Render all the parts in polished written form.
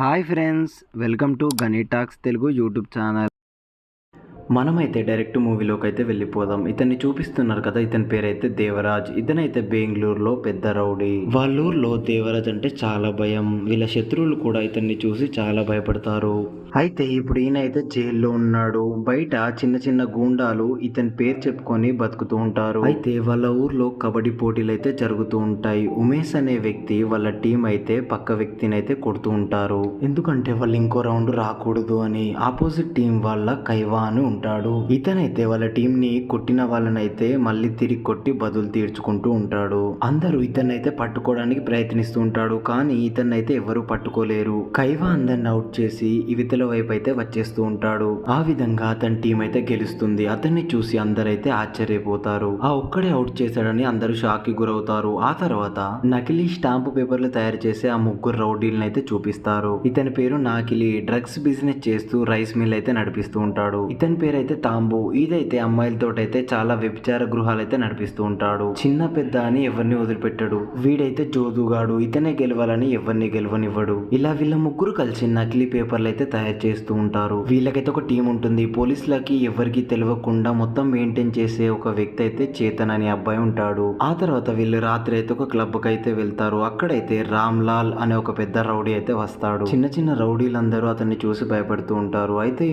Hi friends, welcome to గనీ talks Telugu YouTube channel. మనమైతే direct మూవీలోకి అయితే వెళ్ళిపోదాం. ఇతన్ని చూపిస్తున్నారు కదా, ఇతని పేరైతే దేవరాజ్. ఇతనైతే బెంగళూరులో పెద్ద రౌడీ. వాళ్ళ ఊర్లో దేవరాజ్ అంటే చాలా భయం. వీళ్ళ శత్రువులు కూడా ఇతన్ని చూసి చాలా భయపడతారు. అయితే ఇప్పుడు ఈయన అయితే జైల్లో ఉన్నాడు. బయట చిన్న చిన్న గూండాలు ఇతని పేరు చెప్పుకొని బతుకుతూ ఉంటారు. అయితే వాళ్ళ ఊర్లో కబడ్డీ పోటీలు అయితే జరుగుతూ ఉంటాయి. ఉమేష్ అనే వ్యక్తి వాళ్ళ టీం అయితే పక్క వ్యక్తిని అయితే కొడుతూ ఉంటారు. ఎందుకంటే వాళ్ళు ఇంకో రౌండ్ రాకూడదు అని. ఆపోజిట్ టీం వాళ్ళ కైవా అని ఉంటాడు. ఇతనైతే వాళ్ళ టీం ని కొట్టిన వాళ్ళనైతే మళ్ళీ తిరిగి కొట్టి బదులు తీర్చుకుంటూ ఉంటాడు. అందరూ ఇతన్నైతే పట్టుకోవడానికి ప్రయత్నిస్తూ ఉంటాడు, కానీ ఇతన్నైతే ఎవరు పట్టుకోలేరు. కైవా అందరిని అవుట్ చేసి ఇవితల వైపు అయితే వచ్చేస్తూ ఉంటాడు. ఆ విధంగా అతని టీం అయితే గెలుస్తుంది. అతన్ని చూసి అందరైతే ఆశ్చర్యపోతారు. ఆ ఒక్కడే అవుట్ చేశాడని అందరూ షాక్ కి గురవుతారు. ఆ తర్వాత నకిలీ స్టాంపు పేపర్లు తయారు చేసి ఆ ముగ్గురు రౌడీలను అయితే చూపిస్తారు. ఇతని పేరు నాకిలి. డ్రగ్స్ బిజినెస్ చేస్తూ రైస్ మిల్ అయితే నడిపిస్తూ ఉంటాడు. ఇతని పేరు అయితే తాంబు. ఇదైతే అమ్మాయిలతోటైతే చాలా వ్యభిచార గృహాలు అయితే నడిపిస్తూ ఉంటాడు. చిన్న పెద్ద అని ఎవరిని వదిలిపెట్టాడు. వీడైతే జోదుగాడు. ఇతనే గెలవాలని ఎవరిని గెలవనివ్వడు. ఇలా వీళ్ళ ముగ్గురు కలిసి నకిలీ పేపర్లు అయితే తయారు చేస్తూ ఉంటారు. వీళ్ళకైతే ఒక టీం ఉంటుంది. పోలీసులకి ఎవరికి తెలియకుండా మొత్తం మెయింటైన్ చేసే ఒక వ్యక్తి అయితే చేతన్ అనే అబ్బాయి ఉంటాడు. ఆ తర్వాత వీళ్ళు రాత్రి అయితే ఒక క్లబ్ కి అయితే వెళ్తారు. అక్కడైతే రామ్ లాల్ అనే ఒక పెద్ద రౌడీ అయితే వస్తాడు. చిన్న చిన్న రౌడీలందరూ అతన్ని చూసి భయపడుతూ ఉంటారు. అయితే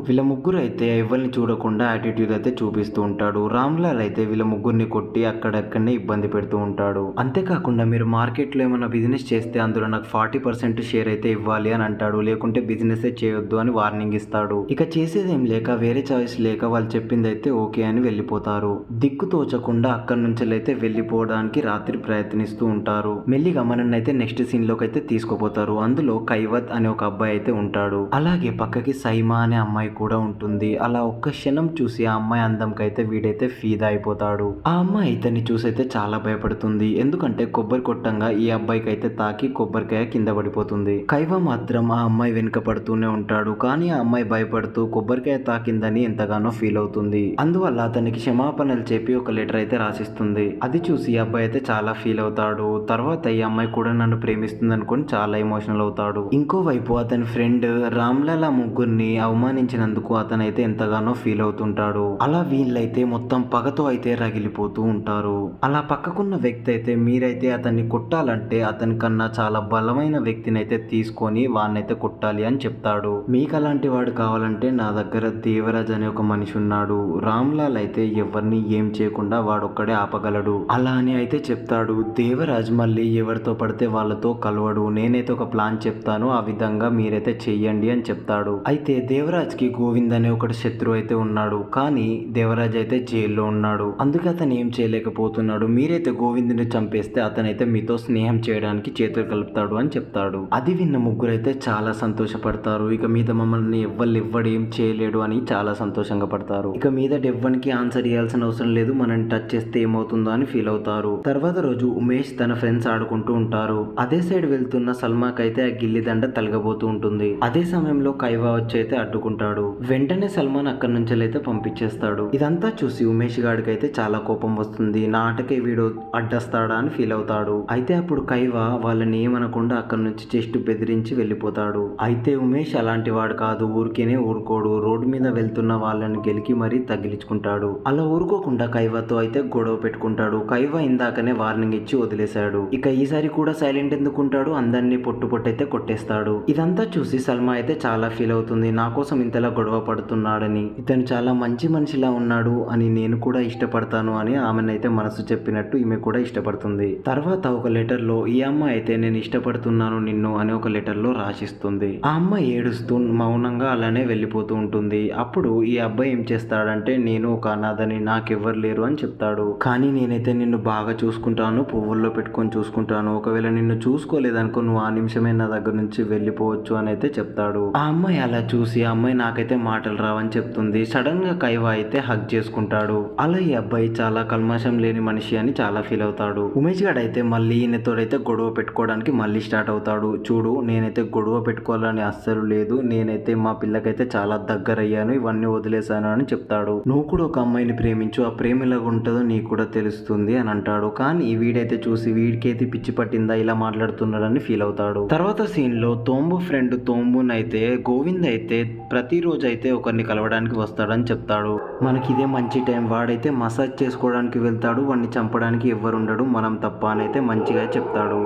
వీళ్ళ ముగ్గురు అయితే ఎవరిని చూడకుండా యాటిట్యూడ్ అయితే చూపిస్తూ ఉంటాడు. రామ్ లాల్ అయితే వీళ్ళ ముగ్గురిని కొట్టి అక్కడక్కడనే ఇబ్బంది పెడుతూ ఉంటాడు. అంతేకాకుండా మీరు మార్కెట్ లో ఏమైనా బిజినెస్ చేస్తే అందులో నాకు 40% షేర్ అయితే ఇవ్వాలి అని అంటాడు. లేకుంటే బిజినెస్ చేయొద్దు అని వార్నింగ్ ఇస్తాడు. ఇక చేసేదేం లేక వేరే చాయిస్ లేక వాళ్ళు చెప్పింది అయితే ఓకే అని వెళ్ళిపోతారు. దిక్కు తోచకుండా అక్కడి నుంచి అయితే వెళ్ళిపోవడానికి రాత్రి ప్రయత్నిస్తూ ఉంటారు. మెల్లిగా మనన్నైతే నెక్స్ట్ సీన్ లోకి అయితే తీసుకుపోతారు. అందులో కైవత్ అనే ఒక అబ్బాయి అయితే ఉంటాడు. అలాగే పక్కకి సైమా అనే అమ్మాయి కూడా ఉంటుంది. అలా ఒక్క క్షణం చూసి ఆ అమ్మాయి అందంకైతే వీడైతే ఫీదా అయిపోతాడు. ఆ అమ్మాయి ఇతన్ని చూసైతే చాలా భయపడుతుంది. ఎందుకంటే కొబ్బరి కొట్టంగా ఈ అబ్బాయికి అయితే తాకి కొబ్బరికాయ కింద పడిపోతుంది. కైవా మాత్రం ఆ అమ్మాయి వెనుక పడుతూనే ఉంటాడు. కానీ ఆ అమ్మాయి భయపడుతూ కొబ్బరికాయ తాకిందని ఎంతగానో ఫీల్ అవుతుంది. అందువల్ల అతనికి క్షమాపణలు చెప్పి ఒక లెటర్ అయితే రాసిస్తుంది. అది చూసి ఈ అబ్బాయి అయితే చాలా ఫీల్ అవుతాడు. తర్వాత ఈ అమ్మాయి కూడా నన్ను ప్రేమిస్తుంది అనుకుని చాలా ఎమోషనల్ అవుతాడు. ఇంకోవైపు అతని ఫ్రెండ్ రామ్లాల్ ఆ ముగ్గురిని అవమానించినందుకు అతనైతే ఎంతగానో ఫీల్ అవుతుంటాడు. అలా వీళ్ళైతే మొత్తం పగతో అయితే రగిలిపోతూ ఉంటారు. అలా పక్కకున్న వ్యక్తి అయితే మీరైతే అతన్ని కొట్టాలంటే అతని కన్నా చాలా బలమైన వ్యక్తిని అయితే తీసుకొని వాడినైతే కొట్టాలి అని చెప్తాడు. మీకు అలాంటి వాడు కావాలంటే నా దగ్గర దేవరాజ్ అనే ఒక మనిషి ఉన్నాడు. రామ్లాల్ అయితే ఎవరిని ఏం చేయకుండా వాడొక్కడే ఆపగలడు అలా అని అయితే చెప్తాడు. దేవరాజ్ మళ్ళీ ఎవరితో పడితే వాళ్ళతో కలవడు. నేనైతే ఒక ప్లాన్ చెప్తాను, ఆ విధంగా మీరైతే చెయ్యండి అని చెప్తాడు. అయితే దేవరాజ్ కి గోవింద్ అనే ఒకటి శత్రువు అయితే ఉన్నాడు. కానీ దేవరాజ్ అయితే జైల్లో ఉన్నాడు. అందుకే అతను ఏం చేయలేకపోతున్నాడు. మీరైతే గోవిందుని చంపేస్తే అతనైతే మీతో స్నేహం చేయడానికి చేతులు కలుపుతాడు అని చెప్తాడు. అది విన్న ముగ్గురు అయితే చాలా సంతోషపడతారు. ఇక మీద మమ్మల్ని ఎవ్వడేం చేయలేడు అని చాలా సంతోషంగా పడతారు. ఇక మీద ఎవ్వనికి ఆన్సర్ ఇవ్వాల్సిన అవసరం లేదు, మనని టచ్ చేస్తే ఏమవుతుందో అని ఫీల్ అవుతారు. తర్వాత రోజు ఉమేష్ తన ఫ్రెండ్స్ ఆడుకుంటూ ఉంటారు. అదే సైడ్ వెళ్తున్న సల్మాకి అయితే ఆ గిల్లి దండ తలగబోతూ ఉంటుంది. అదే సమయంలో కైవా వచ్చి అయితే అడ్డుకుంటాడు. వెంటనే సల్మాన్ అక్కడి నుంచి అయితే పంపించేస్తాడు. ఇదంతా చూసి ఉమేష్ గాడికి అయితే చాలా కోపం వస్తుంది. నా ఆటకే వీడు అడ్డస్తాడా అని ఫీల్ అవుతాడు. అయితే అప్పుడు కైవా వాళ్ళని ఏమనకుండా అక్కడి నుంచి చెస్ట్ బెదిరించి వెళ్ళిపోతాడు. అయితే ఉమేష్ అలాంటి వాడు కాదు, ఊరికేనే ఊరుకోడు. రోడ్డు మీద వెళ్తున్న వాళ్ళని గెలికి మరీ తగిలించుకుంటాడు. అలా ఊరుకోకుండా కైవాతో అయితే గొడవ పెట్టుకుంటాడు. కైవా ఇందాకనే వార్నింగ్ ఇచ్చి వదిలేశాడు. ఇక ఈసారి కూడా సైలెంట్ ఎందుకుంటాడు, అందరినీ పొట్టైతే కొట్టేస్తాడు. ఇదంతా చూసి సల్మా అయితే చాలా ఫీల్ అవుతుంది. నా కోసం ఇంతలా గొడవ పడుతున్నాడని, ఇతను చాలా మంచి మనిషిలా ఉన్నాడు అని నేను కూడా ఇష్టపడతాను అని ఆమెనైతే మనసు చెప్పినట్టు ఈమె కూడా ఇష్టపడుతుంది. తర్వాత ఒక లెటర్ లో ఈ అమ్మాయి అయితే నేను ఇష్టపడుతున్నాను నిన్ను అని ఒక లెటర్ లో రాసిస్తుంది. ఆ అమ్మాయి ఏడుస్తూ మౌనంగా అలానే వెళ్ళిపోతూ ఉంటుంది. అప్పుడు ఈ అబ్బాయి ఏం చేస్తాడంటే నేను ఒక అనాథని, నాకెవ్వరు లేరు అని చెప్తాడు. కానీ నేనైతే నిన్ను బాగా చూసుకుంటాను, పువ్వుల్లో పెట్టుకొని చూసుకుంటాను. ఒకవేళ నిన్ను చూసుకోలేదనుకో నువ్వు ఆ నిమిషమే నా దగ్గర నుంచి వెళ్ళిపోవచ్చు అని అయితే చెప్తాడు. ఆ అమ్మాయి అలా చూసి ఆ అమ్మాయి నాకైతే మాటలు రావని అని చెప్తుంది. సడన్ గా కైవా అయితే హగ్ చేసుకుంటాడు. అలా ఈ అబ్బాయి చాలా కల్మషం లేని మనిషి అని చాలా ఫీల్ అవుతాడు. ఉమేష్ గాడు అయితే మళ్ళీ ఈయనతోడైతే గొడవ పెట్టుకోవడానికి మళ్ళీ స్టార్ట్ అవుతాడు. చూడు, నేనైతే గొడవ పెట్టుకోవాలని అస్సలు లేదు, నేనైతే మా పిల్లకైతే చాలా దగ్గరయ్యాను, ఇవన్నీ వదిలేశాను అని చెప్తాడు. నువ్వు కూడా ఒక అమ్మాయిని ప్రేమించు, ఆ ప్రేమ ఎలాగ ఉంటుందో నీకు కూడా తెలుస్తుంది అని అంటాడు. కానీ వీడైతే చూసి వీడికైతే పిచ్చి పట్టిందా ఇలా మాట్లాడుతున్నాడని ఫీల్ అవుతాడు. తర్వాత సీన్ లో తోంబు ఫ్రెండ్ తోంబున్ అయితే గోవింద్ అయితే ప్రతిరోజు అయితే ఒకరిని కలవడానికి వస్తాడని చెప్తాడు. మనకి ఇదే మంచి టైం, వాడైతే మసాజ్ చేసుకోవడానికి వెళ్తాడు, వాడిని చంపడానికి ఎవ్వరుండడు మనం తప్ప అని అయితే మంచిగా చెప్తాడు.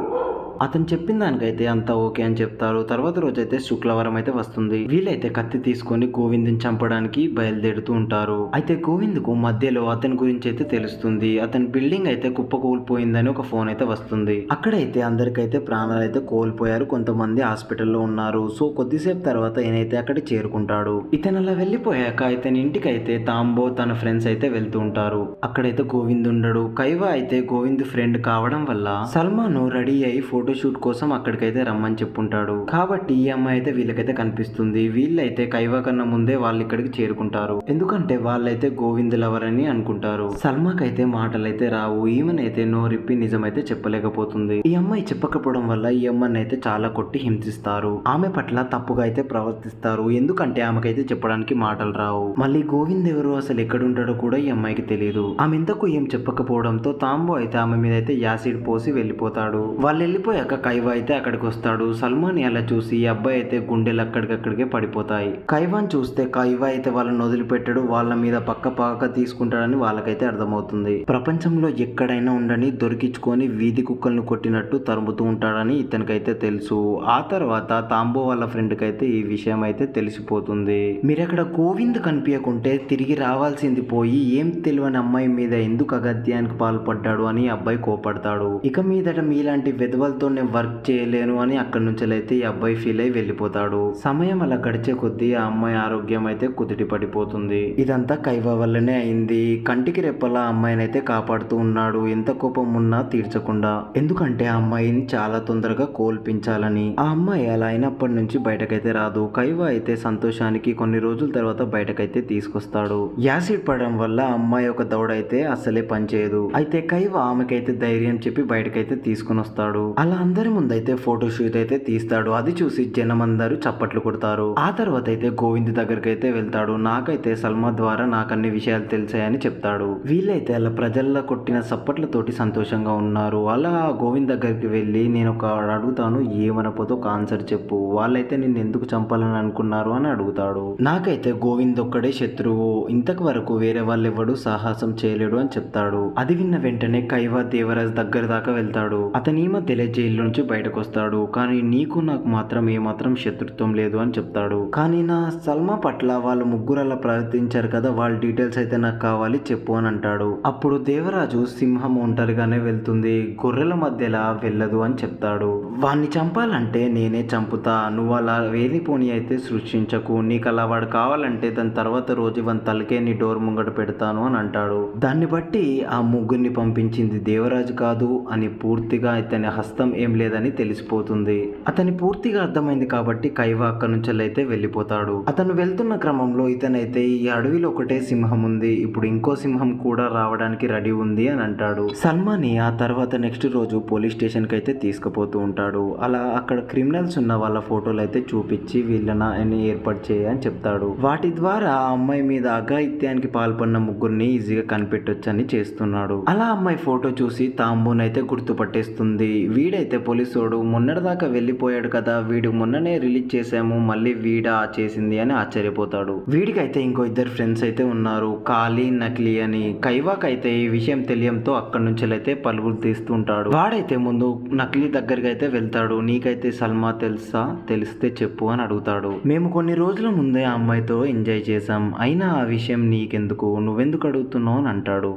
అతను చెప్పిన దానికైతే అంతా ఓకే అని చెప్తారు. తర్వాత రోజైతే శుక్రవారం అయితే వస్తుంది. వీళ్ళైతే కత్తి తీసుకొని గోవింద్ని చంపడానికి బయలుదేరుతూ ఉంటారు. అయితే గోవింద్కు మధ్యలో అతని గురించి అయితే తెలుస్తుంది. అతని బిల్డింగ్ అయితే కుప్పకూలిపోయిందని ఒక ఫోన్ అయితే వస్తుంది. అక్కడైతే అందరికైతే ప్రాణాలు అయితే కోల్పోయారు, కొంతమంది హాస్పిటల్లో ఉన్నారు. సో కొద్దిసేపు తర్వాత ఈయనైతే అక్కడ చేరుకుంటాడు. ఇతను అలా వెళ్ళిపోయాక ఇతని ఇంటికి అయితే తాంబో తన ఫ్రెండ్స్ అయితే వెళ్తూ ఉంటారు. అక్కడైతే గోవింద్ ఉండడు. కైవా అయితే గోవింద్ ఫ్రెండ్ కావడం వల్ల సల్మాన్ రెడీ అయి ఫోటోషూట్ కోసం అక్కడికైతే రమ్మని చెప్పుంటాడు. కాబట్టి ఈ అమ్మాయి అయితే వీళ్ళకైతే కనిపిస్తుంది. వీళ్ళైతే కైవా కన్నా ముందే వాళ్ళు ఇక్కడికి చేరుకుంటారు. ఎందుకంటే వాళ్ళైతే గోవింద్ లవర్ అని అనుకుంటారు. సల్మాకైతే మాటలైతే రావు. ఈమెనైతే నోరిప్పి నిజమైతే చెప్పలేకపోతుంది. ఈ అమ్మాయి చెప్పకపోవడం వల్ల ఈ అమ్మాయిని అయితే చాలా కొట్టి హింసిస్తారు. ఆమె పట్ల తప్పుగా అయితే ప్రవర్తిస్తారు. ఎందుకంటే ఆమెకైతే చెప్పడానికి మాటలు రావు. మళ్ళీ గోవింద్ ఎవరు, అసలు ఎక్కడుంటాడో కూడా ఈ అమ్మాయికి తెలియదు. ఆమె ఇంతకు ఏం చెప్పకపోవడంతో తాంబో అయితే ఆమె మీద అయితే యాసిడ్ పోసి వెళ్ళిపోతాడు. వాళ్ళు వెళ్ళిపోయాక కైవా అయితే అక్కడికి వస్తాడు. సల్మాన్ అలా చూసి ఈ అబ్బాయి అయితే గుండెలు అక్కడికక్కడికే పడిపోతాయి. కైవాన్ చూస్తే కైవా అయితే వాళ్ళని వదిలిపెట్టాడు, వాళ్ళ మీద పక్క తీసుకుంటాడని వాళ్ళకైతే అర్థమవుతుంది. ప్రపంచంలో ఎక్కడైనా ఉండని దొరికించుకొని వీధి కుక్కలను కొట్టినట్టు తరుముతూ ఉంటాడని ఇతనికైతే తెలుసు. ఆ తర్వాత తాంబో వాళ్ళ ఫ్రెండ్ కైతే ఈ విషయం అయితే తెలిసిపోతుంది. మీరక్కడ గోవింద్ కనిపించకుంటే తిరిగి రావాల్సింది పోయి ఏం తెలియని అమ్మాయి మీద ఎందుకు అగత్యానికి పాల్పడ్డాడు అని అబ్బాయి కోపడతాడు. ఇక మీదట మీలాంటి వెధవలతో నేను వర్క్ చేయలేను అని అక్కడి నుంచి అయితే ఈ అబ్బాయి ఫీల్ అయి వెళ్ళిపోతాడు. సమయం అలా గడిచే కొద్దీ ఆ అమ్మాయి ఆరోగ్యం అయితే కుదిటి పడిపోతుంది. ఇదంతా కైవా వల్లనే అయింది. కంటికి రెప్పలా అమ్మాయిని అయితే కాపాడుతూ ఉన్నాడు, ఎంత కోపం ఉన్నా తీర్చకుండా. ఎందుకంటే ఆ అమ్మాయిని చాలా తొందరగా కోల్పించాలని. ఆ అమ్మాయి అలా అయినప్పటి నుంచి బయటకైతే రాదు. కైవా అయితే సంతోషానికి కొన్ని రోజుల తర్వాత బయటకైతే తీసుకొస్తాడు. యాసిడ్ పడడం వల్ల అమ్మాయి ఒక దౌడైతే అస్సలే పనిచేయదు. అయితే కైవా ఆమెకైతే ధైర్యం చెప్పి బయటకైతే తీసుకుని వస్తాడు. అలా అందరి ముందైతే ఫోటో షూట్ అయితే తీస్తాడు. అది చూసి జనం అందరూ చప్పట్లు కొడతారు. ఆ తర్వాత అయితే గోవింద్ దగ్గరికి అయితే వెళ్తాడు. నాకైతే సల్మా ద్వారా నాకు అన్ని విషయాలు తెలిసాయని చెప్తాడు. వీళ్ళైతే అలా ప్రజల్లో కొట్టిన చప్పట్లతోటి సంతోషంగా ఉన్నారు. అలా గోవింద్ దగ్గరికి వెళ్ళి నేను ఒక అడుగుతాను, ఏమనపోతే ఒక ఆన్సర్ చెప్పు, వాళ్ళైతే నిన్ను ఎందుకు చంపాలని అనుకున్నారు అని అడుగుతాడు. నాకైతే గోవింద్ ఒక్కడే శత్రువు, ఇంతకు వరకు వేరే వాళ్ళు ఎవడు సాహసం చేయలేడు అని చెప్తాడు. అది విన్న వెంటనే కైవా దేవరాజ్ దగ్గర దాకా వెళ్తాడు. అతని ఈ మధ్యలో జైలు నుంచి బయటకు వస్తాడు. కానీ నీకు నాకు మాత్రం ఏమాత్రం శత్రుత్వం లేదు అని చెప్తాడు. కానీ నా సల్మా పట్ల వాళ్ళు ముగ్గురు అలా ప్రవర్తించారు కదా, వాళ్ళ డీటెయిల్స్ అయితే నాకు కావాలి చెప్పు అని అంటాడు. అప్పుడు దేవరాజు సింహం ఒంటరిగానే వెళ్తుంది, గొర్రెల మధ్యలా వెళ్ళదు అని చెప్తాడు. వాణ్ణి చంపాలంటే నేనే చంపుతా, నువ్వు అలా వేలిపోని అయితే సృష్టించకు, నీకు అలా వాడు కావాలంటే దాని తర్వాత రోజు వన్ తలకే నీ డోర్ ముంగట పెడతాను అని అంటాడు. దాన్ని బట్టి ఆ ముగ్గురిని పంపించింది దేవరాజు కాదు అని పూర్తిగా ఇతని హస్తం ఏం లేదని తెలిసిపోతుంది. అతని పూర్తిగా అర్థమైంది కాబట్టి కైవా అక్కడి నుంచి అయితే వెళ్ళిపోతాడు. అతను వెళ్తున్న క్రమంలో ఇతనైతే ఈ అడవిలో ఒకటే సింహం ఉంది, ఇప్పుడు ఇంకో సింహం కూడా రావడానికి రెడీ ఉంది అని అంటాడు. సల్మాని ఆ తర్వాత నెక్స్ట్ రోజు పోలీస్ స్టేషన్ కి అయితే తీసుకుపోతూ ఉంటాడు. అలా అక్కడ క్రిమినల్స్ ఉన్న వాళ్ళ ఫోటోలు అయితే చూపించి వీళ్ళని ఏర్పాటు చేయని చెప్తాడు. వాటి ద్వారా ఆ అమ్మాయి మీద అఘాయిత్యానికి పాల్పడిన ముగ్గురిని ఈజీగా కనిపెట్టొచ్చని చేస్తున్నాడు. అలా అమ్మాయి ఫోటో చూసి తాంబూనైతే గుర్తుపట్టేస్తుంది. వీడైతే పోలీసోడు మొన్నటిదాకా వెళ్ళిపోయాడు కదా, వీడు మొన్ననే రిలీజ్ చేసాము, మళ్ళీ వీడా చేసింది అని ఆశ్చర్యపోతాడు. వీడికైతే ఇంకో ఇద్దరు ఫ్రెండ్స్ అయితే ఉన్నారు, కాళీ నకిలీ అని. కైవాకైతే ఈ విషయం తెలియంతో అక్కడి నుంచి అయితే పలుగురు తీస్తూ ఉంటాడు. వాడైతే ముందు నకిలీ దగ్గరికి అయితే వెళ్తాడు. నీకైతే సల్మా తెలుసా, తెలిస్తే చెప్పు అని అడుగుతాడు. మేము కొన్ని రోజుల ముందే ఆ అమ్మాయితో ఎంజాయ్ చేసాం, అయినా ఆ విషయం నీకెందుకు, నువ్వెందుకు అడుగుతున్నావు అని అంటాడు.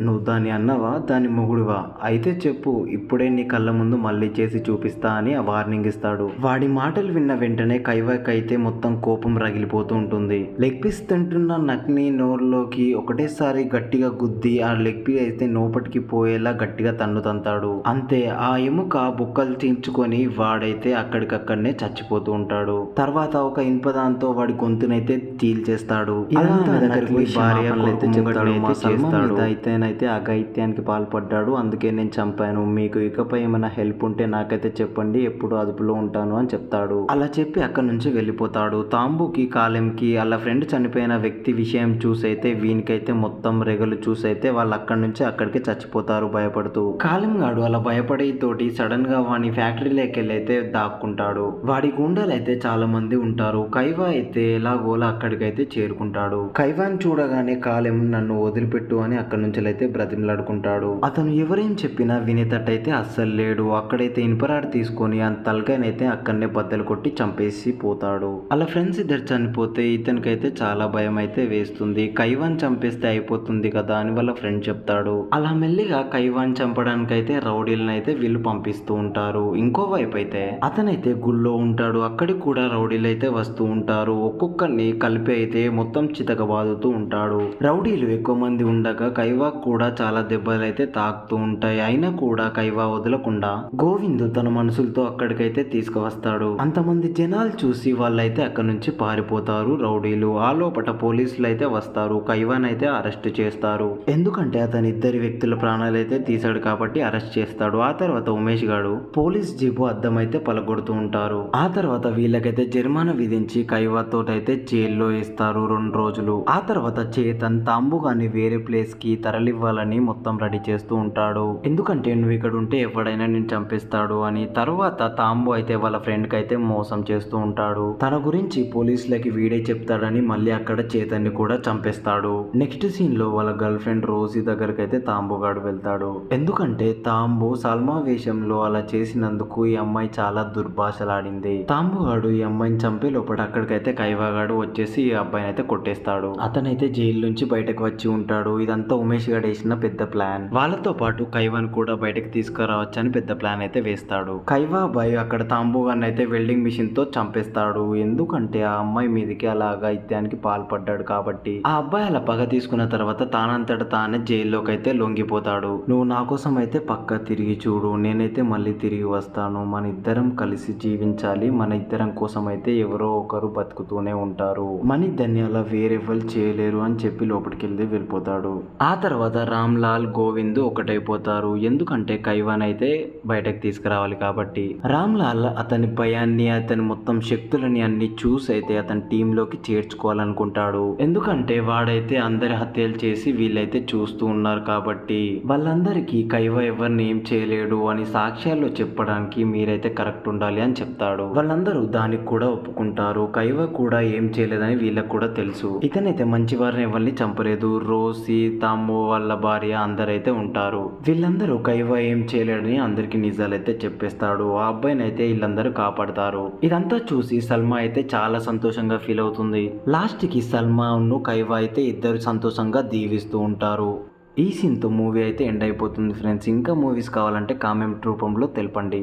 నువ్వు దాన్ని అన్నవా, దాని మొగుడువా, అయితే చెప్పు, ఇప్పుడే నీ కళ్ళ ముందు మళ్ళీ చేసి చూపిస్తా అని వార్నింగ్ ఇస్తాడు. వాడి మాటలు విన్న వెంటనే కైవాకి అయితే మొత్తం కోపం రగిలిపోతూ ఉంటుంది. లెగ్ పీస్ తింటున్న నక్ని నోరులోకి ఒకటేసారి గట్టిగా గుద్ది ఆ లెగ్ పీస్ అయితే నోపటికి పోయేలా గట్టిగా తంతాడు. అంతే ఆ ఎముక బొక్కలు చీల్చుకొని వాడైతే అక్కడికక్కడనే చచ్చిపోతూ ఉంటాడు. తర్వాత ఒక ఇనుపదాంతో వాడి గొంతునైతే చీల్చేస్తాడు. అయితేనైతే అఘాయిత్యానికి పాల్పడ్డాడు, అందుకే నేను చంపాను. మీకు ఇకపై ఏమైనా హెల్ప్ ఉంటే నాకైతే చెప్పండి, ఎప్పుడు అదుపులో ఉంటాను అని చెప్తాడు. అలా చెప్పి అక్కడ నుంచి వెళ్ళిపోతాడు. తాంబుకి కాలెంకి వాళ్ళ ఫ్రెండ్ చనిపోయిన వ్యక్తి విషయం చూసైతే వీనికైతే మొత్తం రెగలు చూసైతే వాళ్ళు అక్కడి నుంచి అక్కడికి చచ్చిపోతారు భయపడుతూ. కాలెం గాడు అలా భయపడే తోటి సడన్ గా వాని ఫ్యాక్టరీలోకి వెళ్ళి అయితే దాక్కుంటాడు. వాడి గుండాలు అయితే చాలా మంది ఉంటారు. కైవా అయితే ఎలాగోలా అక్కడికైతే చేరుకుంటాడు. కైవాని చూడగానే కాలెం నన్ను వదిలిపెట్టు అని అక్కడి నుంచి అయితే బ్రతిమలాడుకుంటాడు. అతను ఎవరేం చెప్పినా వినేటట్టయితే అస్సలు లేడు. అక్కడైతే ఇనుపరాడు తీసుకొని ఆ తలకాయనైతే అక్కడనే బద్దలు కొట్టి చంపేసి పోతాడు. అలా ఫ్రెండ్స్ ఇద్దరు చనిపోతే ఇతనికైతే చాలా భయం అయితే వేస్తుంది. కైవాన్ చంపేస్తే అయిపోతుంది కదా అని వాళ్ళ ఫ్రెండ్ చెప్తాడు. అలా మెల్లిగా కైవాన్ చంపడానికి అయితే రౌడీలను అయితే వీళ్ళు పంపిస్తూ ఉంటారు. ఇంకోవైపు అయితే అతనైతే గుళ్ళో ఉంటాడు. అక్కడికి కూడా రౌడీలు అయితే వస్తూ ఉంటారు. ఒక్కొక్కరిని కలిపి అయితే మొత్తం చితకబాదుతూ ఉంటాడు. రౌడీలు ఎక్కువ మంది ఉండగా కైవా కూడా చాలా దెబ్బలు అయితే తాకుతూ ఉంటాయి. అయినా కూడా కైవా వదలకుండా గోవిందు తన మనుషులతో అక్కడికైతే తీసుకువస్తాడు. అంతమంది జనాలు చూసి వాళ్ళైతే అక్కడి నుంచి పారిపోతారు రౌడీలు. ఆ లోపట పోలీసులు అయితే వస్తారు. కైవాన్ అయితే అరెస్ట్ చేస్తారు. ఎందుకంటే అతని ఇద్దరి వ్యక్తుల ప్రాణాలు అయితే తీశాడు కాబట్టి అరెస్ట్ చేస్తాడు. ఆ తర్వాత ఉమేష్ గాడు పోలీస్ జీపు అద్దం అయితే పలగొడుతూ ఉంటారు. ఆ తర్వాత వీళ్ళకైతే జరిమానా విధించి కైవాతో అయితే జైల్లో వేస్తారు 2 రోజులు. ఆ తర్వాత చేతన్ తాంబు గాని వేరే ప్లేస్ కి తరలివ్వాలని మొత్తం రెడీ చేస్తూ ఉంటాడు. ఎందుకంటే నువ్వు ఇక్కడ ఉంటే ఎవడైనా నేను చంపేస్తాడు అని. తర్వాత తాంబు అయితే వాళ్ళ ఫ్రెండ్ కి అయితే మోసం చేస్తూ ఉంటాడు. తన గురించి పోలీసులకి వీడే చెప్తాడని మళ్ళీ అక్కడ చేతన్ని కూడా చంపేస్తాడు. నెక్స్ట్ సీన్ లో వాళ్ళ గర్ల్ ఫ్రెండ్ రోజీ దగ్గరకు అయితే తాంబుగాడు వెళ్తాడు. ఎందుకంటే తాంబు సల్మా వేషంలో అలా చేసినందుకు ఈ అమ్మాయి చాలా దుర్భాషలాడింది. తాంబుగాడు ఈ అమ్మాయిని చంపే లోపల అక్కడికైతే కైవాగాడు వచ్చేసి ఈ అబ్బాయిని అయితే కొట్టేస్తాడు. అతనైతే జైలు నుంచి బయటకు వచ్చి ఉంటాడు. ఇదంతా ఉమేష్ గాడు వేసిన పెద్ద ప్లాన్. వాళ్ళతో పాటు కైవాన్ కూడా బయటకు తీసుకురావచ్చు అని పెద్ద ప్లాన్ అయితే వేస్తాడు. కైవా బాయ్ అక్కడ తాంబుగాన్ని అయితే వెల్డింగ్ మిషన్ తో చంపేస్తాడు. ఎందుకంటే ఆ అమ్మాయి మీదకి అలా అఘాయిత్యానికి పాల్పడ్డాడు కాబట్టి. ఆ అబ్బాయి అలా పగ తీసుకున్న తర్వాత తానంతట తానే జైల్లోకి అయితే లొంగిపోతాడు. నువ్వు నా కోసం అయితే పక్కా తిరిగి చూడు, నేనైతే మళ్ళీ తిరిగి వస్తాను. మన ఇద్దరం కలిసి జీవించాలి. మన ఇద్దరం కోసం అయితే ఎవరో ఒకరు బతుకుతూనే ఉంటారు. మన ఇద్దరిని అలా వేరెవ్వరు చేయలేరు అని చెప్పి లోపలికి వెళ్ళిపోతాడు. ఆ తర్వాత రామ్ లాల్ గోవింద్ ఒకటైపోతారు. ఎందుకంటే కైవాన్ అయితే బయటకు తీసుకురావాలి కాబట్టి. రామ్ లాల్ అతని భయాన్ని అతని మొత్తం శక్తులని అన్ని చూసి అయితే అతని టీంలోకి చేర్చుకోవాలనుకుంటాడు. ఎందుకంటే వాడైతే అందరి హత్యలు చేసి వీళ్ళైతే చూస్తూ ఉన్నారు కాబట్టి వాళ్ళందరికీ కైవా ఎవరిని ఏం చేయలేడు అని సాక్ష్యాల్లో చెప్పడానికి మీరైతే కరెక్ట్ ఉండాలి అని చెప్తాడు. వాళ్ళందరూ దానికి కూడా ఒప్పుకుంటారు. కైవా కూడా ఏం చేయలేదని వీళ్ళకి కూడా తెలుసు. ఇతనైతే మంచి వారిని ఎవరిని చంపలేదు. రోసి తాము వాళ్ళ భార్య అందరైతే ఉంటారు. వీళ్ళందరూ కైవా ఏం చేయలేడని అందరికి నిజాలైతే చెప్పేస్తాడు. ఆ అబ్బాయిని అయితే వీళ్ళందరూ కాపాడతారు. ఇదంతా చూసి సల్మా అయితే చాలా సంతోషంగా ఫీల్ అవుతుంది. లాస్ట్ కి సల్మాను కైవా అయితే ఇద్దరు సంతోషంగా దీవిస్తూ ఉంటారు. ఈ సీన్తో మూవీ అయితే ఎండ్ అయిపోతుంది ఫ్రెండ్స్. ఇంకా మూవీస్ కావాలంటే కామెంట్ రూపంలో తెలపండి.